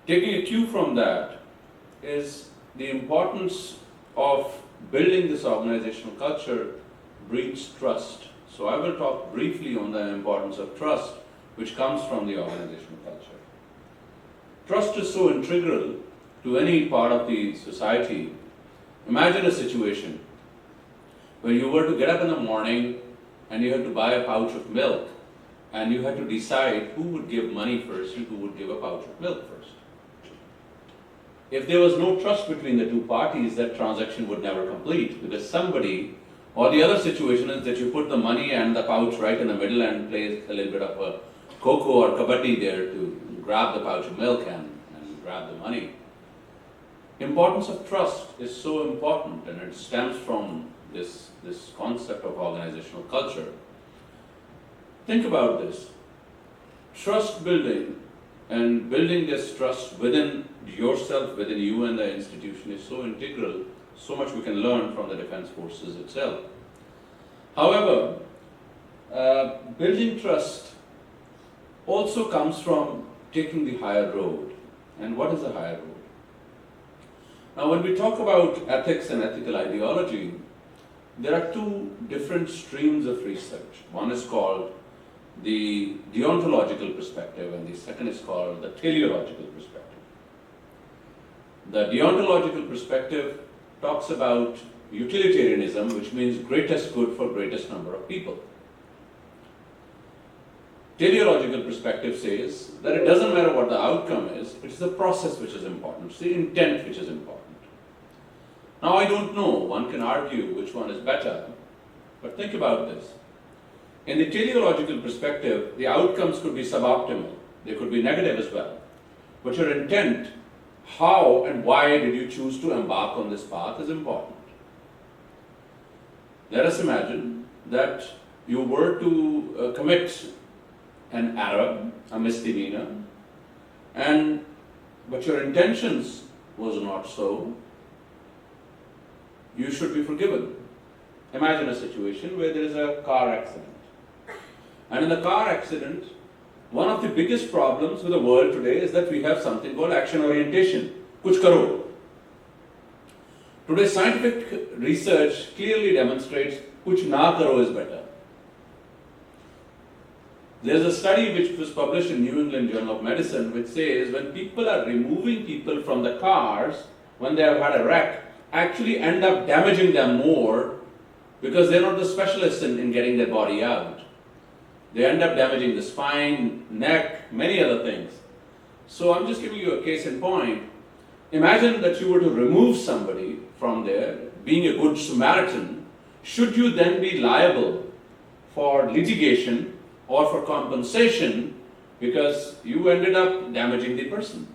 Taking a cue from that is the importance of building this organizational culture breeds trust. So I will talk briefly on the importance of trust, which comes from the organizational culture. Trust is so integral to any part of the society. Imagine a situation where you were to get up in the morning and you had to buy a pouch of milk, and you had to decide who would give money first and who would give a pouch of milk first. If there was no trust between the two parties, that transaction would never complete, because somebody, or the other situation is that you put the money and the pouch right in the middle and play a little bit of a kho-kho or kabaddi there to grab the pouch of milk and grab the money. Importance of trust is so important, and it stems from this concept of organizational culture. Think about this. Trust building and building this trust within yourself, within you and the institution is so integral, so much we can learn from the defense forces itself. However, building trust also comes from taking the higher road. And what is the higher road? Now, when we talk about ethics and ethical ideology, there are two different streams of research. One is called the Deontological Perspective, and the second is called the Teleological Perspective. The Deontological Perspective talks about utilitarianism, which means greatest good for greatest number of people. Teleological Perspective says that it doesn't matter what the outcome is, it's the process which is important, it's the intent which is important. Now, I don't know, one can argue which one is better, but think about this. In the teleological perspective, the outcomes could be suboptimal, they could be negative as well. But your intent, how and why did you choose to embark on this path, is important. Let us imagine that you were to commit an error, a misdemeanor, but your intentions was not so. You should be forgiven. Imagine a situation where there is a car accident. And in the car accident, one of the biggest problems with the world today is that we have something called action orientation. Kuch karo. Today, scientific research clearly demonstrates kuch na karo is better. There's a study which was published in New England Journal of Medicine which says when people are removing people from the cars when they have had a wreck, actually end up damaging them more because they're not the specialists in getting their body out. They end up damaging the spine, neck, many other things. So I'm just giving you a case in point. Imagine that you were to remove somebody from there, being a good Samaritan, should you then be liable for litigation or for compensation because you ended up damaging the person?